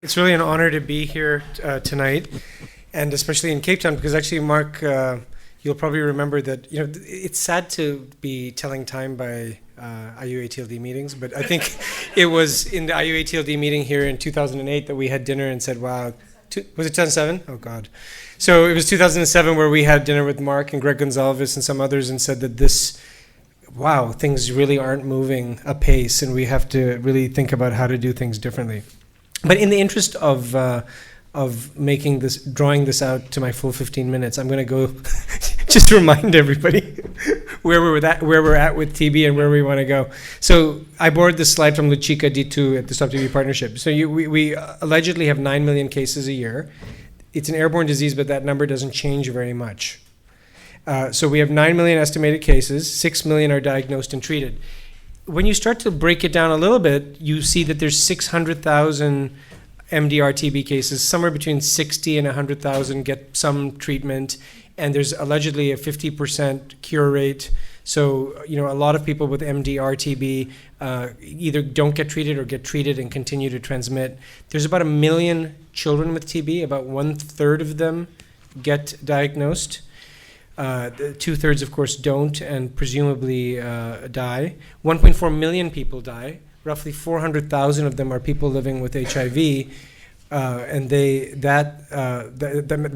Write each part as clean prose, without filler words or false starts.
It's really an honor to be here tonight, and especially in Cape Town, because actually, Mark, you'll probably remember that it's sad to be telling time by IU-ATLD meetings, but I think it was in the IU-ATLD meeting here in 2008 that we had dinner and said, "Wow, was it 2007? Oh God!" So it was 2007 where we had dinner with Mark and Greg Gonzalez and some others, and said that wow, things really aren't moving apace, and we have to really think about how to do things differently. But in the interest of drawing this out to my full 15 minutes, I'm going to go just remind everybody where we're at with TB and where we want to go. So I borrowed this slide from Luchika D2 at the Stop TB Partnership. So we allegedly have 9 million cases a year. It's an airborne disease, but that number doesn't change very much. So we have 9 million estimated cases. 6 million are diagnosed and treated. When you start to break it down a little bit, you see that there's 600,000 MDR TB cases. Somewhere between 60 and 100,000 get some treatment, and there's allegedly a 50% cure rate. So, a lot of people with MDR TB either don't get treated or get treated and continue to transmit. There's about 1 million children with TB. About 1/3 of them get diagnosed. 2/3, of course, don't and presumably die. 1.4 million people die. Roughly 400,000 of them are people living with HIV, and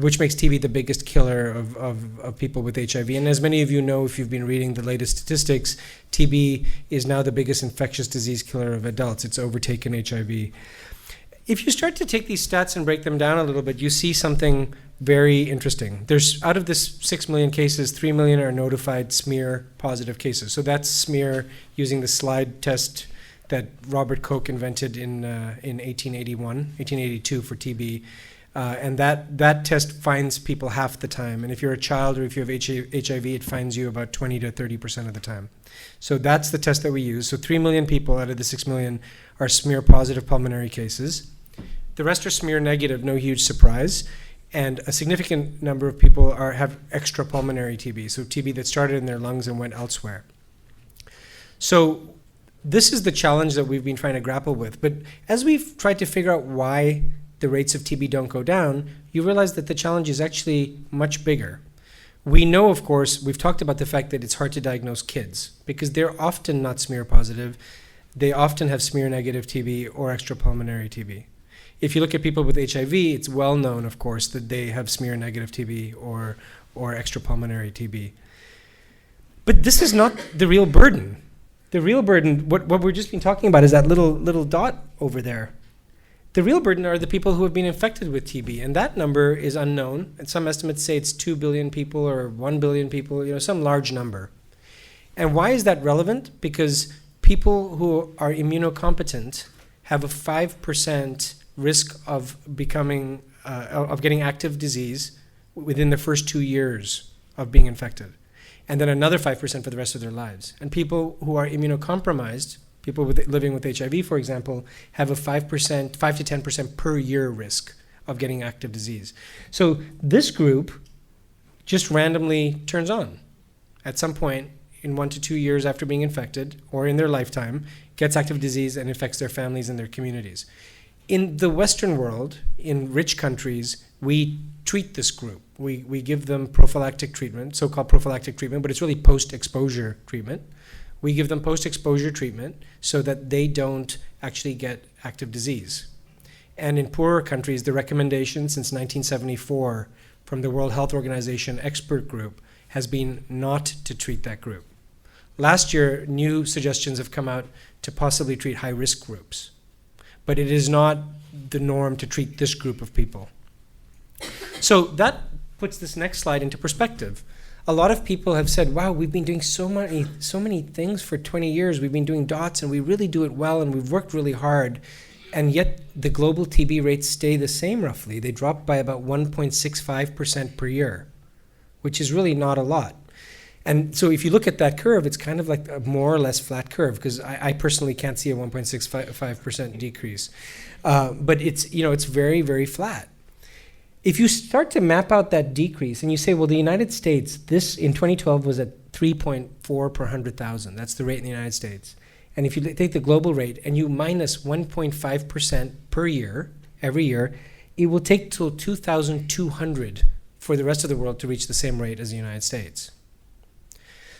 which makes TB the biggest killer of people with HIV. And as many of you know, if you've been reading the latest statistics, TB is now the biggest infectious disease killer of adults. It's overtaken HIV. If you start to take these stats and break them down a little bit, you see something very interesting. There's, out of this 6 million cases, 3 million are notified smear positive cases. So that's smear using the slide test that Robert Koch invented in 1882 for TB. And that test finds people half the time. And if you're a child or if you have HIV, it finds you about 20 to 30% of the time. So that's the test that we use. So 3 million people out of the 6 million are smear positive pulmonary cases. The rest are smear negative, no huge surprise. And a significant number of people have extrapulmonary TB, so TB that started in their lungs and went elsewhere. So this is the challenge that we've been trying to grapple with. But as we've tried to figure out why the rates of TB don't go down, you realize that the challenge is actually much bigger. We know, of course, we've talked about the fact that it's hard to diagnose kids because they're often not smear positive. They often have smear negative TB or extrapulmonary TB. If you look at people with HIV, it's well known, of course, that they have smear negative TB or extrapulmonary TB. But this is not the real burden. The real burden, what we've just been talking about, is that little dot over there. The real burden are the people who have been infected with TB, and that number is unknown. And some estimates say it's 2 billion people or 1 billion people, some large number. And why is that relevant? Because people who are immunocompetent have a 5% risk of getting active disease within the first 2 years of being infected, and then another 5% for the rest of their lives. And people who are immunocompromised, people living with HIV, for example, have a 5 to 10% per year risk of getting active disease. So this group just randomly turns on at some point in 1 to 2 years after being infected or in their lifetime, gets active disease and infects their families and their communities. In the Western world, in rich countries, we treat this group. We give them prophylactic treatment, so-called prophylactic treatment, but it's really post-exposure treatment. We give them post-exposure treatment so that they don't actually get active disease. And in poorer countries, the recommendation since 1974 from the World Health Organization expert group has been not to treat that group. Last year, new suggestions have come out to possibly treat high-risk groups. But it is not the norm to treat this group of people. So that puts this next slide into perspective. A lot of people have said, wow, we've been doing so many things for 20 years. We've been doing dots, and we really do it well, and we've worked really hard. And yet the global TB rates stay the same roughly. They drop by about 1.65% per year, which is really not a lot. And so if you look at that curve, it's kind of like a more or less flat curve, because I personally can't see a 1.65% decrease. But it's very, very flat. If you start to map out that decrease and you say, well, the United States, this in 2012 was at 3.4 per 100,000. That's the rate in the United States. And if you take the global rate and you minus 1.5% per year every year. It will take till 2,200 for the rest of the world to reach the same rate as the United States.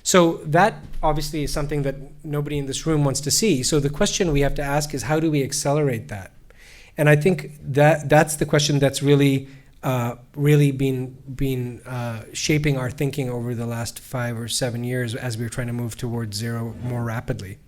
So that obviously is something that nobody in this room wants to see. So the question we have to ask is, how do we accelerate that? And I think that's the question that's really been shaping our thinking over the last 5 or 7 years as we're trying to move towards zero more rapidly.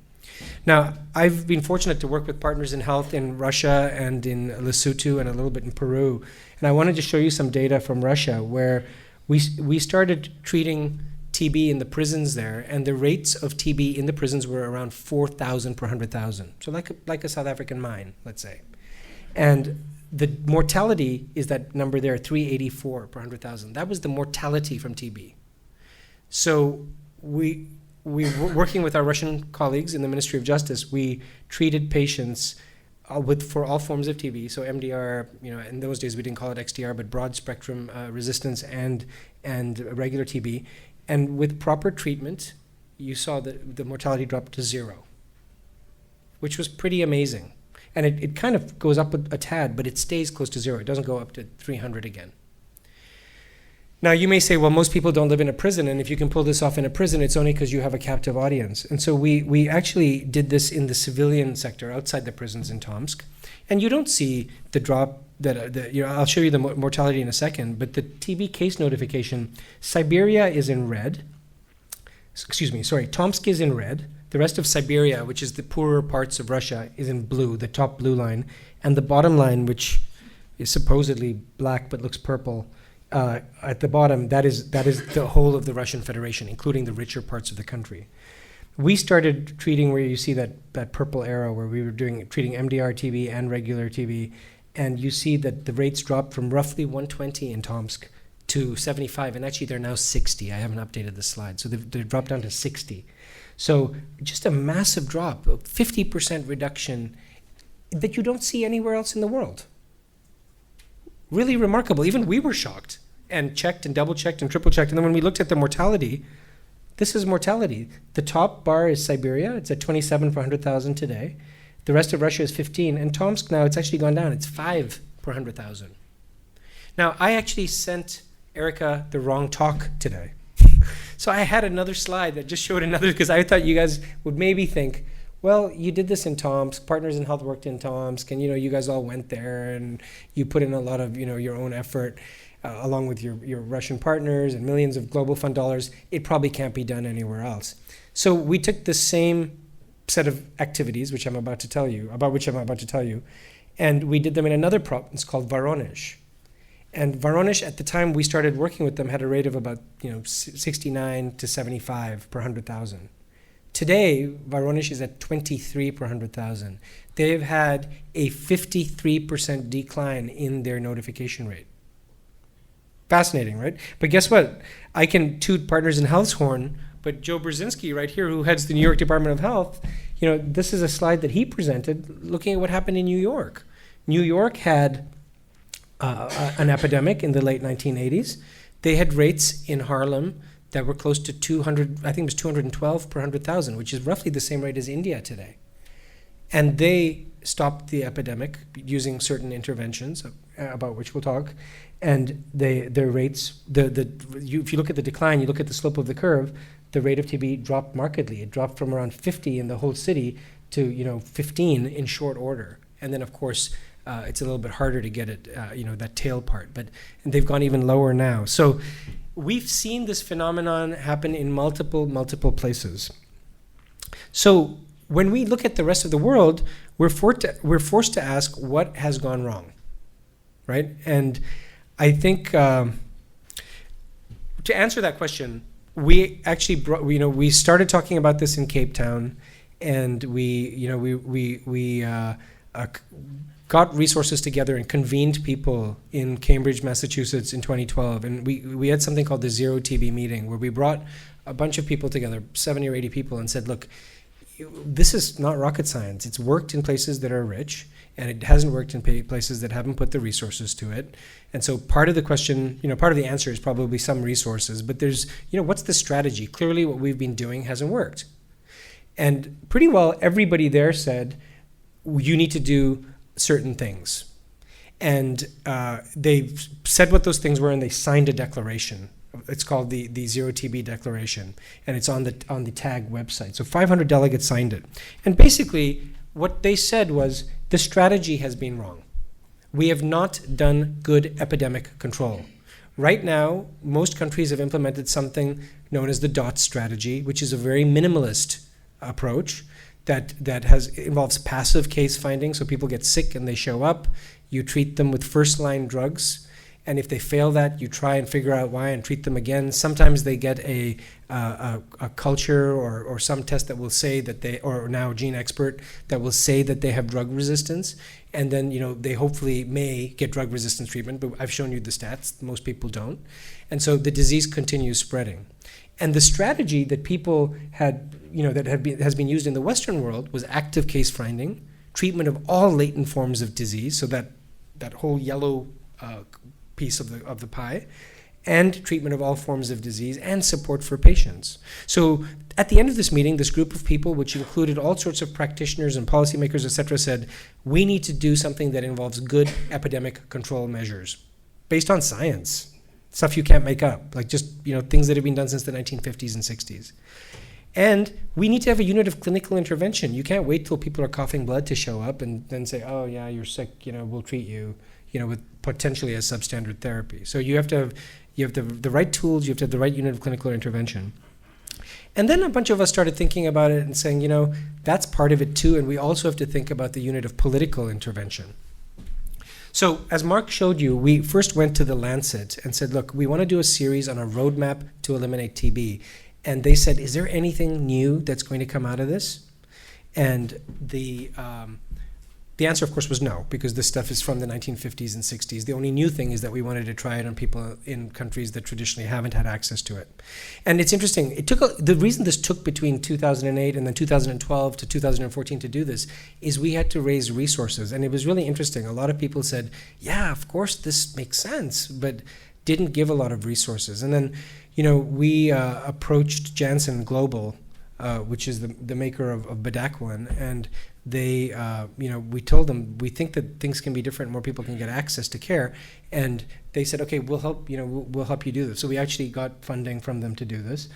Now, I've been fortunate to work with partners in health in Russia and in Lesotho and a little bit in Peru. And I wanted to show you some data from Russia where we started treating TB in the prisons there, and the rates of TB in the prisons were around 4,000 per 100,000. So like a South African mine, let's say. And the mortality is that number there, 384 per 100,000. That was the mortality from TB. So we were working with our Russian colleagues in the Ministry of Justice. We treated patients for all forms of TB. So MDR, in those days we didn't call it XDR, but broad spectrum resistance and regular TB. And with proper treatment, you saw that the mortality dropped to 0, which was pretty amazing. And it kind of goes up a tad, but it stays close to 0. It doesn't go up to 300 again. Now, you may say, well, most people don't live in a prison, and if you can pull this off in a prison, it's only because you have a captive audience. And so we actually did this in the civilian sector outside the prisons in Tomsk. And you don't see the drop I'll show you the mortality in a second, but the TB case notification, Siberia is in red. Tomsk is in red. The rest of Siberia, which is the poorer parts of Russia, is in blue, the top blue line. And the bottom line, which is supposedly black but looks purple, at the bottom, that is the whole of the Russian Federation, including the richer parts of the country. We started treating where you see that purple arrow where we were treating MDR TB and regular TB, and you see that the rates dropped from roughly 120 in Tomsk to 75, and actually they're now 60. I haven't updated the slide, so they've dropped down to 60. So just a massive drop, 50% reduction that you don't see anywhere else in the world. Really remarkable. Even we were shocked and checked and double checked and triple checked. And then when we looked at the mortality, this is mortality. The top bar is Siberia. It's at 27 per 100,000 today. The rest of Russia is 15. And Tomsk now, it's actually gone down. It's 5 per 100,000. Now, I actually sent Erica the wrong talk today. So I had another slide that just showed another, because I thought you guys would maybe think, well, you did this in Tomsk, Partners in Health worked in Tomsk, and you guys all went there and you put in a lot of your own effort along with your Russian partners and millions of global fund dollars. It probably can't be done anywhere else. So we took the same set of activities, which I'm about to tell you, and we did them in another province called Voronezh. And Voronezh, at the time we started working with them, had a rate of about 69 to 75 per 100,000. Today, Voronezh is at 23 per 100,000. They've had a 53% decline in their notification rate. Fascinating, right? But guess what? I can toot Partners in Health's horn, but Joe Brzezinski right here, who heads the New York Department of Health, this is a slide that he presented looking at what happened in New York. New York had an epidemic in the late 1980s. They had rates in Harlem that were close to 200, I think it was 212 per 100,000, which is roughly the same rate as India today. And they stopped the epidemic using certain interventions, about which we'll talk. And their rates, if you look at the decline, you look at the slope of the curve, the rate of TB dropped markedly. It dropped from around 50 in the whole city to 15 in short order. And then, of course, it's a little bit harder to get it, that tail part. And they've gone even lower now. So we've seen this phenomenon happen in multiple places. So when we look at the rest of the world, we're forced to ask what has gone wrong, right? And I think to answer that question, we actually we started talking about this in Cape Town, and we got resources together and convened people in Cambridge, Massachusetts in 2012. And we had something called the Zero TB meeting, where we brought a bunch of people together, 70 or 80 people, and said, look, this is not rocket science. It's worked in places that are rich, and it hasn't worked in places that haven't put the resources to it. And so part of the question, part of the answer is probably some resources, but there's, what's the strategy? Clearly what we've been doing hasn't worked. And pretty well everybody there said, you need to do certain things. And they said what those things were, and they signed a declaration. It's called the Zero TB Declaration, and it's on the TAG website. So 500 delegates signed it. And basically, what they said was, the strategy has been wrong. We have not done good epidemic control. Right now, most countries have implemented something known as the DOT strategy, which is a very minimalist approach that involves passive case finding. So people get sick and they show up. You treat them with first-line drugs. And if they fail that, you try and figure out why and treat them again. Sometimes they get a culture or some test that will say that they, or now a gene expert that will say that they have drug resistance. And then, they hopefully may get drug resistance treatment, but I've shown you the stats. Most people don't. And so the disease continues spreading. And the strategy that people had, has been used in the Western world was active case finding, treatment of all latent forms of disease, so that whole yellow piece of the pie, and treatment of all forms of disease, and support for patients. So at the end of this meeting, this group of people, which included all sorts of practitioners and policymakers, et cetera, said, we need to do something that involves good epidemic control measures based on science, stuff you can't make up, like just things that have been done since the 1950s and 60s. And we need to have a unit of clinical intervention. You can't wait till people are coughing blood to show up and then say, oh yeah, you're sick, we'll treat you, with potentially a substandard therapy. So you have to have the right tools, you have to have the right unit of clinical intervention. And then a bunch of us started thinking about it and saying, that's part of it too, and we also have to think about the unit of political intervention. So as Mark showed you, we first went to the Lancet and said, look, we want to do a series on a roadmap to eliminate TB. And they said, is there anything new that's going to come out of this? And the answer, of course, was no, because this stuff is from the 1950s and 60s. The only new thing is that we wanted to try it on people in countries that traditionally haven't had access to it. And it's interesting. The reason this took between 2008 and then 2012 to 2014 to do this is we had to raise resources. And it was really interesting. A lot of people said, yeah, of course, this makes sense, but didn't give a lot of resources. And then, we approached Janssen Global, which is the maker of bedaquiline, and they, we told them, we think that things can be different, more people can get access to care, and they said, okay, we'll help, we'll help you do this. So we actually got funding from them to do this,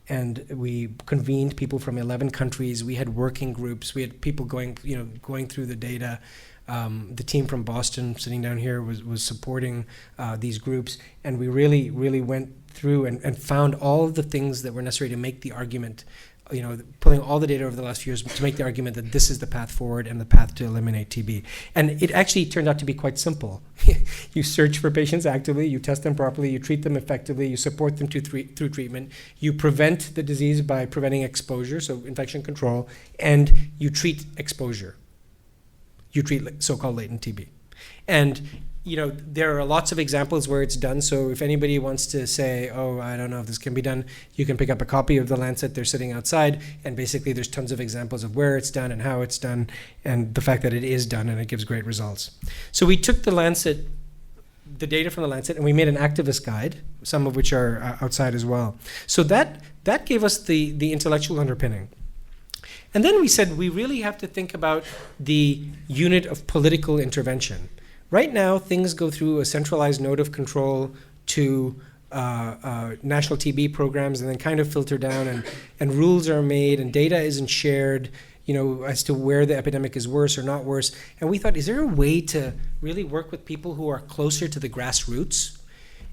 and we convened people from 11 countries. We had working groups. We had people going through the data. The team from Boston sitting down here was supporting these groups, and we really, really went through and found all of the things that were necessary to make the argument, pulling all the data over the last few years to make the argument that this is the path forward and the path to eliminate TB. And it actually turned out to be quite simple. You search for patients actively, you test them properly, you treat them effectively, you support them through treatment, you prevent the disease by preventing exposure, so infection control, and you treat exposure. You treat so-called latent TB. And there are lots of examples where it's done. So if anybody wants to say, oh, I don't know if this can be done, you can pick up a copy of the Lancet. They're sitting outside. And basically there's tons of examples of where it's done and how it's done and the fact that it is done and it gives great results. So we took the Lancet, the data from the Lancet, and we made an activist guide, some of which are outside as well. So that gave us the intellectual underpinning. And then we said we really have to think about the unit of political intervention. Right now, things go through a centralized node of control to national TB programs and then kind of filter down, and rules are made and data isn't shared, as to where the epidemic is worse or not worse. And we thought, is there a way to really work with people who are closer to the grassroots?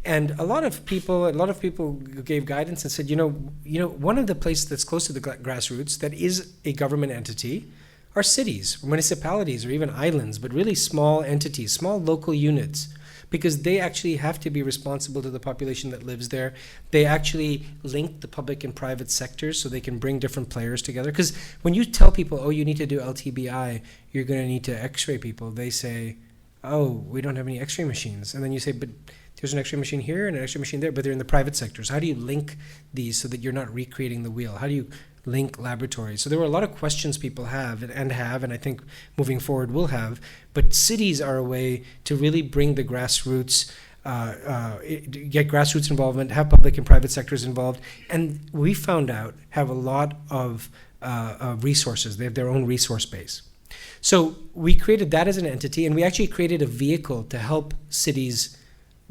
And a lot of people gave guidance and said, one of the places that's close to the grassroots that is a government entity are cities, municipalities, or even islands, but really small entities, small local units, because they actually have to be responsible to the population that lives there. They actually link the public and private sectors so they can bring different players together. Because when you tell people, oh, you need to do LTBI, you're going to need to x-ray people, they say, oh, we don't have any x-ray machines. And then you say, but there's an x-ray machine here and an x-ray machine there, but they're in the private sectors. How do you link these so that you're not recreating the wheel? How do you link laboratories? So there were a lot of questions people have, and I think moving forward will have, but cities are a way to really bring the grassroots, get grassroots involvement, have public and private sectors involved, and we found out have a lot of resources. They have their own resource base. So we created that as an entity, and we actually created a vehicle to help cities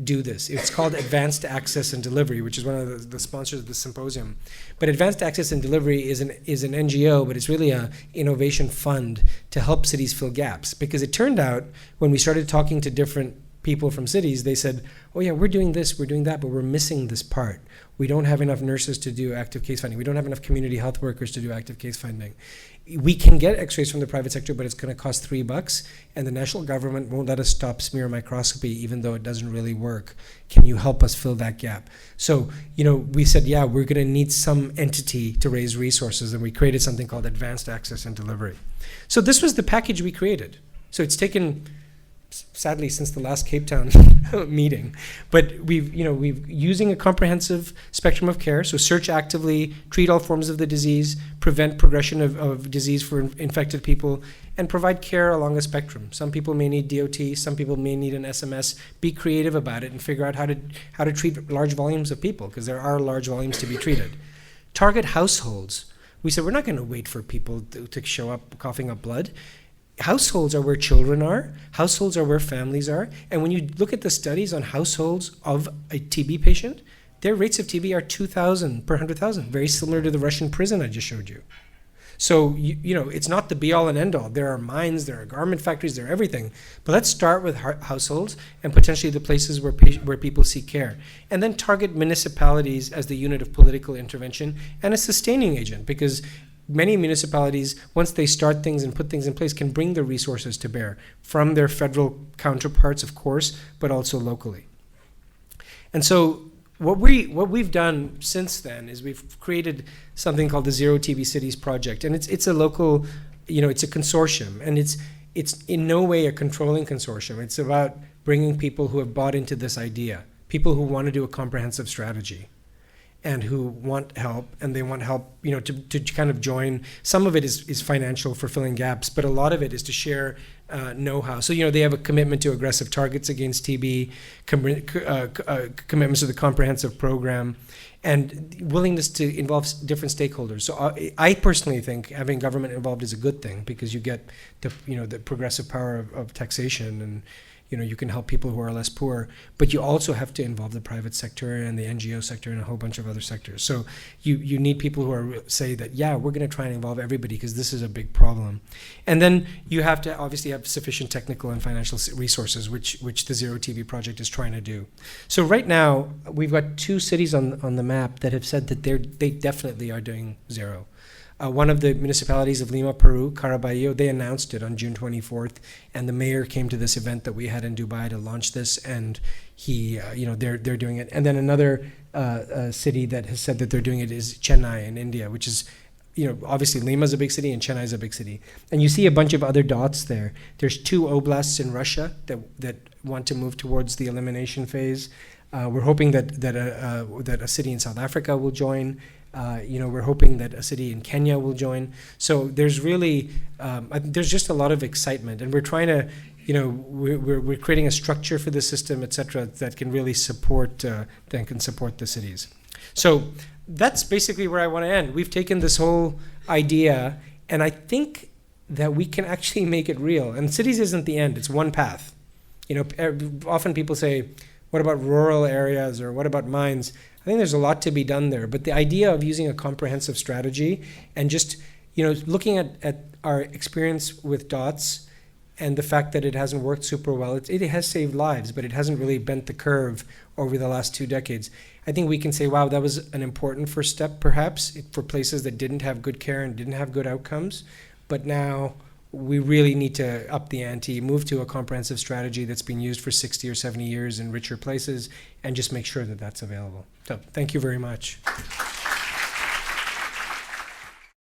do this. It's called Advanced Access and Delivery, which is one of the sponsors of the symposium. But Advanced Access and Delivery is an NGO, but it's really a innovation fund to help cities fill gaps. Because it turned out when we started talking to different people from cities, they said, oh yeah, we're doing this, we're doing that, but we're missing this part. We don't have enough nurses to do active case finding. We don't have enough community health workers to do active case finding. We can get x-rays from the private sector, but it's going to cost $3, and the national government won't let us stop smear microscopy, even though it doesn't really work. Can you help us fill that gap? So, we said, yeah, we're going to need some entity to raise resources, and we created something called Advanced Access and Delivery. So this was the package we created. So it's taken, sadly, since the last Cape Town meeting, but we've using a comprehensive spectrum of care. So search actively, treat all forms of the disease, prevent progression of disease for infected people, and provide care along a spectrum. Some people may need DOT, some people may need an SMS. Be creative about it and figure out how to treat large volumes of people, because there are large volumes to be treated. Target households. We said we're not going to wait for people to show up coughing up blood. Households are where children are. Households are where families are. And when you look at the studies on households of a TB patient, their rates of TB are 2,000 per 100,000, very similar to the Russian prison I just showed you. So, it's not the be-all and end-all. There are mines, there are garment factories, there are everything. But let's start with households and potentially the places where people seek care. And then target municipalities as the unit of political intervention and a sustaining agent, because many municipalities, once they start things and put things in place, can bring the resources to bear from their federal counterparts, of course, but also locally. And so what we've done since then is we've created something called the Zero TB Cities Project, and it's a local, it's a consortium, and it's in no way a controlling consortium. It's about bringing people who have bought into this idea, people who want to do a comprehensive strategy, and who want help, and they want help, to kind of join. Some of it is financial for filling gaps, but a lot of it is to share know-how. So, they have a commitment to aggressive targets against TB, commitments to the comprehensive program, and willingness to involve different stakeholders. So I personally think having government involved is a good thing, because you get the progressive power of taxation, and you can help people who are less poor, but you also have to involve the private sector and the NGO sector and a whole bunch of other sectors. So you need people who say that, yeah, we're going to try and involve everybody because this is a big problem. And then you have to obviously have sufficient technical and financial resources, which the Zero TB Project is trying to do. So right now, we've got 2 cities on the map that have said that they definitely are doing zero. One of the municipalities of Lima, Peru, Caraballo, they announced it on June 24th, and the mayor came to this event that we had in Dubai to launch this, and they're doing it. And then another city that has said that they're doing it is Chennai in India, which is, obviously Lima's a big city and Chennai's a big city. And you see a bunch of other dots there. There's 2 oblasts in Russia that want to move towards the elimination phase. We're hoping that a city in South Africa will join. We're hoping that a city in Kenya will join. So there's really, there's just a lot of excitement, and we're trying to, we're creating a structure for the system, et cetera, that can really support the cities. So that's basically where I want to end. We've taken this whole idea, and I think that we can actually make it real. And cities isn't the end, it's one path. Often people say, what about rural areas, or what about mines? I think there's a lot to be done there, but the idea of using a comprehensive strategy and just, looking at our experience with DOTS and the fact that it hasn't worked super well, it has saved lives, but it hasn't really bent the curve over the last 2 decades. I think we can say, wow, that was an important first step, perhaps, for places that didn't have good care and didn't have good outcomes, but now we really need to up the ante, move to a comprehensive strategy that's been used for 60 or 70 years in richer places, and just make sure that that's available. So thank you very much.